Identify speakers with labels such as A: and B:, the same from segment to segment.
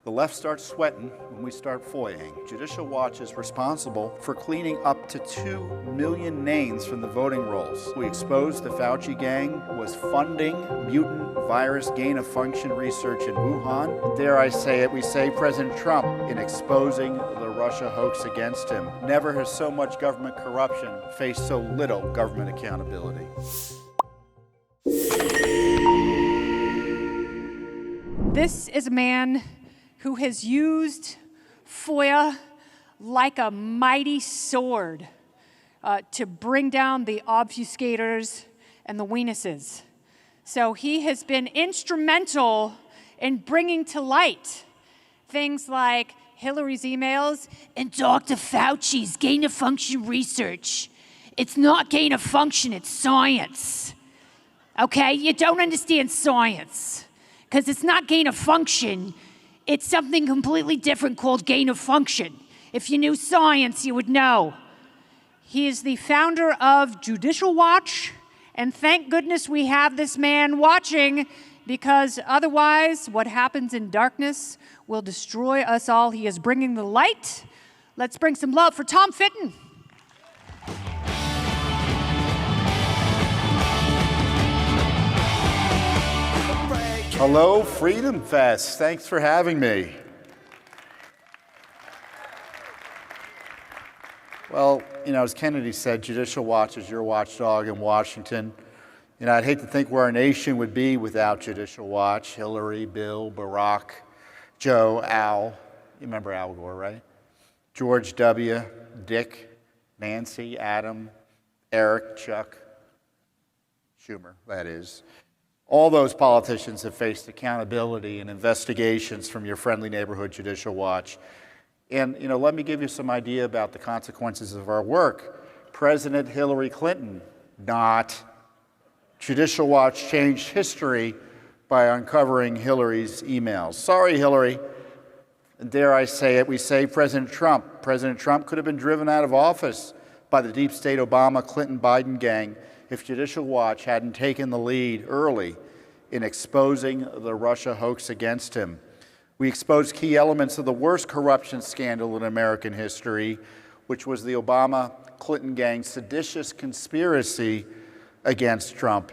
A: The left starts sweating when we start FOIAing. Judicial Watch is responsible for cleaning up to 2 million names from the voting rolls. We exposed the Fauci gang was funding mutant virus gain-of-function research in Wuhan. Dare I say it, we say President Trump in exposing the Russia hoax against him. Never has so much government corruption faced so little government accountability.
B: This is a man who has used FOIA like a mighty sword to bring down the obfuscators and the weenuses. So he has been instrumental in bringing to light things like Hillary's emails and Dr. Fauci's gain-of-function research. It's not gain-of-function, it's science. Okay, you don't understand science because it's not gain-of-function. It's something completely different called gain-of-function. If you knew science, you would know. He is the founder of Judicial Watch, and thank goodness we have this man watching, because otherwise what happens in darkness will destroy us all. He is bringing the light. Let's bring some love for Tom Fitton.
A: Hello, FreedomFest. Thanks for having me. Well, as Kennedy said, Judicial Watch is your watchdog in Washington. I'd hate to think where our nation would be without Judicial Watch. Hillary, Bill, Barack, Joe, Al. You remember Al Gore, right? George W., Dick, Nancy, Adam, Eric, Chuck, Schumer, that is. All those politicians have faced accountability and investigations from your friendly neighborhood Judicial Watch. And, let me give you some idea about the consequences of our work. President Hillary Clinton, not. Judicial Watch changed history by uncovering Hillary's emails. Sorry, Hillary. Dare I say it, we say President Trump. President Trump could have been driven out of office by the deep state Obama, Clinton, Biden gang if Judicial Watch hadn't taken the lead early in exposing the Russia hoax against him. We exposed key elements of the worst corruption scandal in American history, which was the Obama-Clinton gang seditious conspiracy against Trump.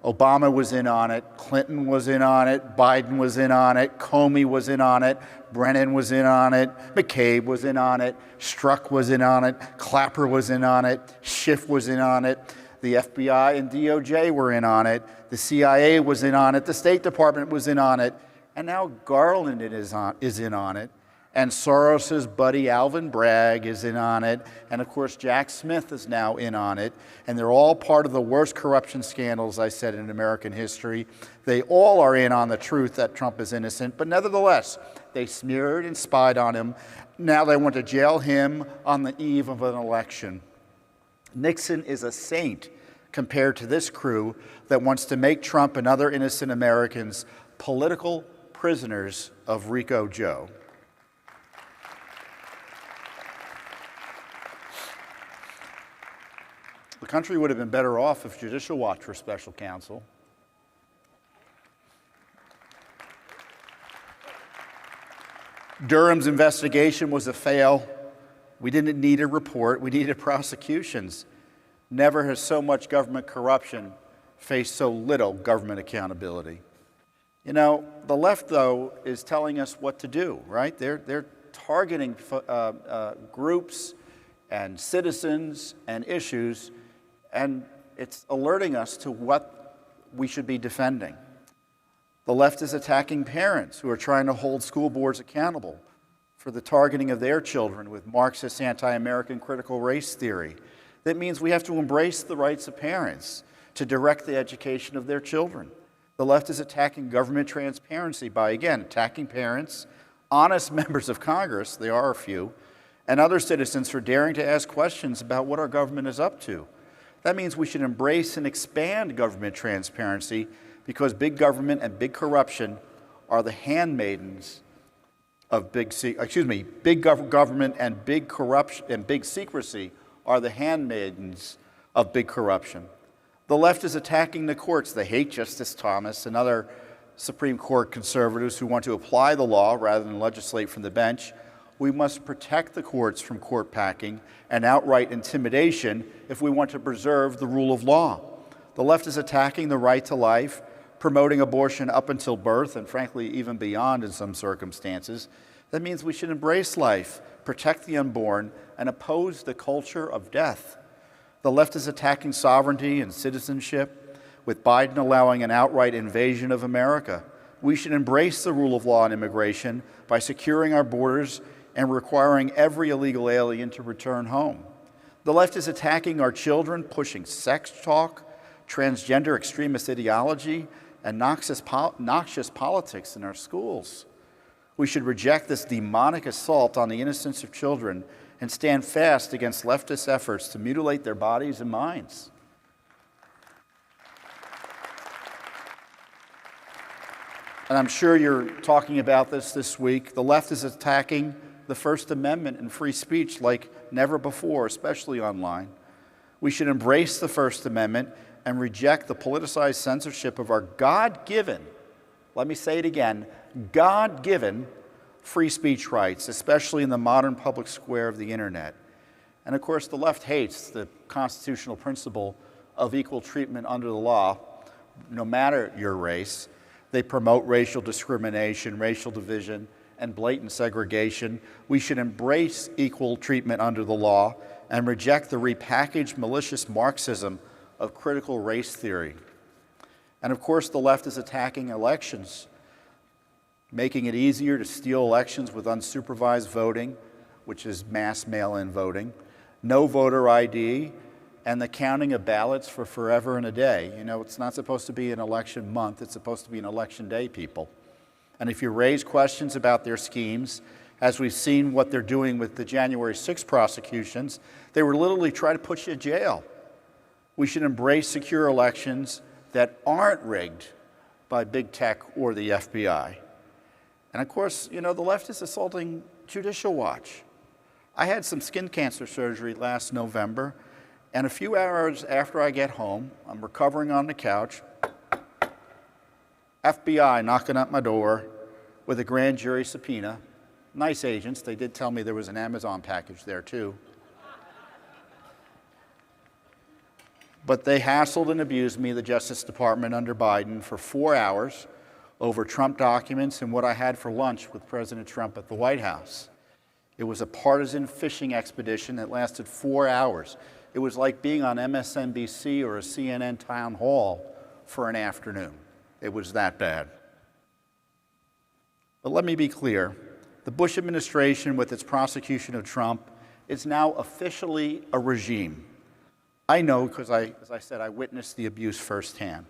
A: Obama was in on it, Clinton was in on it, Biden was in on it, Comey was in on it, Brennan was in on it, McCabe was in on it, Strzok was in on it, Clapper was in on it, Schiff was in on it. The FBI and DOJ were in on it. The CIA was in on it. The State Department was in on it. And now Garland is in on it. And Soros's buddy Alvin Bragg is in on it. And of course, Jack Smith is now in on it. And they're all part of the worst corruption scandals, I said, in American history. They all are in on the truth that Trump is innocent. But nevertheless, they smeared and spied on him. Now they want to jail him on the eve of an election. Nixon is a saint compared to this crew that wants to make Trump and other innocent Americans political prisoners of Rico Joe. The country would have been better off if Judicial Watch were special counsel. Durham's investigation was a fail. We didn't need a report, we needed prosecutions. Never has so much government corruption faced so little government accountability. The left, though, is telling us what to do, right? They're targeting groups and citizens and issues, and it's alerting us to what we should be defending. The left is attacking parents who are trying to hold school boards accountable for the targeting of their children with Marxist anti-American critical race theory. That means we have to embrace the rights of parents to direct the education of their children. The left is attacking government transparency by, again, attacking parents, honest members of Congress, there are a few, and other citizens for daring to ask questions about what our government is up to. That means we should embrace and expand government transparency because big government and big corruption are the handmaidens of big government and big corruption and big secrecy are the handmaidens of big corruption. The left is attacking the courts. They hate Justice Thomas and other Supreme Court conservatives who want to apply the law rather than legislate from the bench, we must protect the courts from court packing and outright intimidation if we want to preserve the rule of law. The left is attacking the right to life, promoting abortion up until birth, and frankly, even beyond in some circumstances. That means we should embrace life, protect the unborn, and oppose the culture of death. The left is attacking sovereignty and citizenship, with Biden allowing an outright invasion of America. We should embrace the rule of law and immigration by securing our borders and requiring every illegal alien to return home. The left is attacking our children, pushing sex talk, transgender extremist ideology, and noxious politics in our schools. We should reject this demonic assault on the innocence of children and stand fast against leftist efforts to mutilate their bodies and minds. And I'm sure you're talking about this week. The left is attacking the First Amendment and free speech like never before, especially online. We should embrace the First Amendment and reject the politicized censorship of our God-given, let me say it again, God-given free speech rights, especially in the modern public square of the internet. And of course, the left hates the constitutional principle of equal treatment under the law, no matter your race. They promote racial discrimination, racial division, and blatant segregation. We should embrace equal treatment under the law and reject the repackaged malicious Marxism of critical race theory. And of course, the left is attacking elections, making it easier to steal elections with unsupervised voting, which is mass mail-in voting, no voter ID, and the counting of ballots for forever and a day. You know, it's not supposed to be an election month, it's supposed to be an election day, people. And if you raise questions about their schemes, as we've seen what they're doing with the January 6th prosecutions, they were literally trying to put you in jail. We should embrace secure elections that aren't rigged by big tech or the FBI. And of course, you know, the left is assaulting Judicial Watch. I had some skin cancer surgery last November, and a few hours after I get home, I'm recovering on the couch, FBI knocking at my door with a grand jury subpoena. Nice agents. They did tell me there was an Amazon package there too. But they hassled and abused me, the Justice Department under Biden, for 4 hours over Trump documents and what I had for lunch with President Trump at the White House. It was a partisan fishing expedition that lasted 4 hours. It was like being on MSNBC or a CNN town hall for an afternoon. It was that bad. But let me be clear. The Bush administration, with its prosecution of Trump, is now officially a regime. I know because, as I said, I witnessed the abuse firsthand.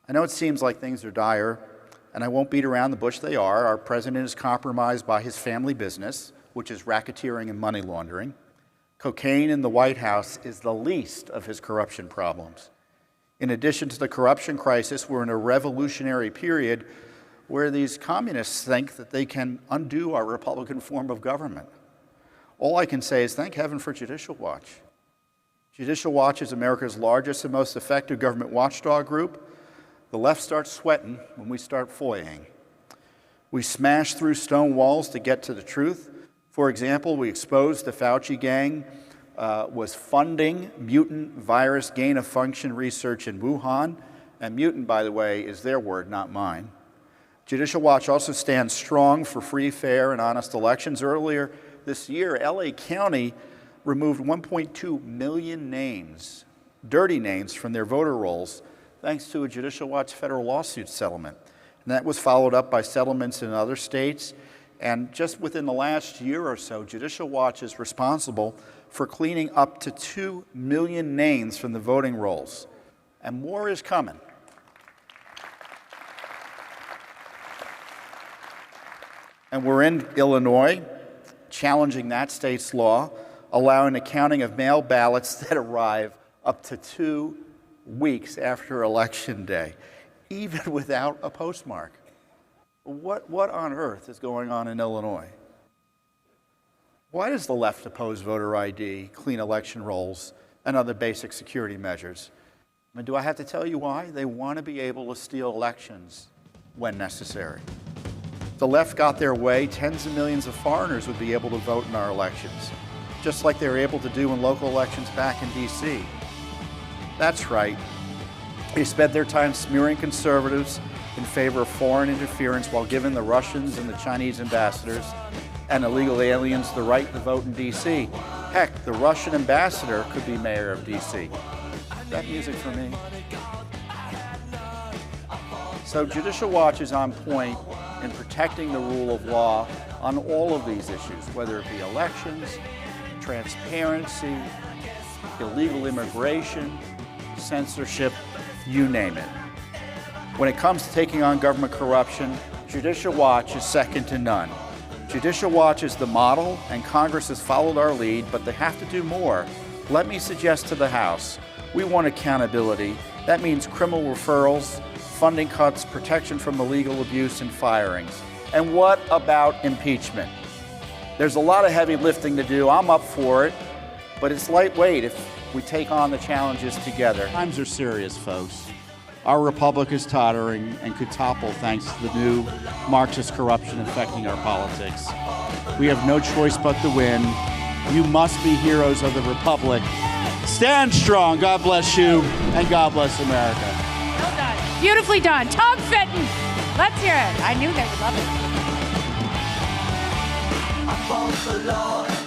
A: I know it seems like things are dire, and I won't beat around the bush. They are. Our president is compromised by his family business, which is racketeering and money laundering. Cocaine in the White House is the least of his corruption problems. In addition to the corruption crisis, we're in a revolutionary period where these communists think that they can undo our Republican form of government. All I can say is thank heaven for Judicial Watch. Judicial Watch is America's largest and most effective government watchdog group. The left starts sweating when we start FOIAing. We smash through stone walls to get to the truth. For example, we exposed the Fauci gang was funding mutant virus gain-of-function research in Wuhan. And mutant, by the way, is their word, not mine. Judicial Watch also stands strong for free, fair, and honest elections. Earlier this year, LA County removed 1.2 million names, dirty names, from their voter rolls, thanks to a Judicial Watch federal lawsuit settlement. And that was followed up by settlements in other states. And just within the last year or so, Judicial Watch is responsible for cleaning up to 2 million names from the voting rolls. And more is coming. And we're in Illinois, challenging that state's law, allowing the counting of mail ballots that arrive up to 2 weeks after Election Day, even without a postmark. What on earth is going on in Illinois? Why does the left oppose voter ID, clean election rolls, and other basic security measures? I mean, do I have to tell you why? They want to be able to steal elections when necessary. If the left got their way, tens of millions of foreigners would be able to vote in our elections, just like they were able to do in local elections back in DC. That's right. They spent their time smearing conservatives in favor of foreign interference while giving the Russians and the Chinese ambassadors and illegal aliens the right to vote in DC. Heck, the Russian ambassador could be mayor of DC. Is that music for me? So Judicial Watch is on point in protecting the rule of law on all of these issues, whether it be elections, transparency, illegal immigration, censorship, you name it. When it comes to taking on government corruption, Judicial Watch is second to none. Judicial Watch is the model, and Congress has followed our lead, but they have to do more. Let me suggest to the House, we want accountability. That means criminal referrals, funding cuts, protection from illegal abuse, and firings. And what about impeachment? There's a lot of heavy lifting to do. I'm up for it, but it's lightweight if we take on the challenges together. Times are serious, folks. Our republic is tottering and could topple thanks to the new Marxist corruption affecting our politics. We have no choice but to win. You must be heroes of the republic. Stand strong. God bless you, and God bless America.
B: Well done. Beautifully done. Tom Fitton. Let's hear it. I knew they would love it.
C: I fought the Lord.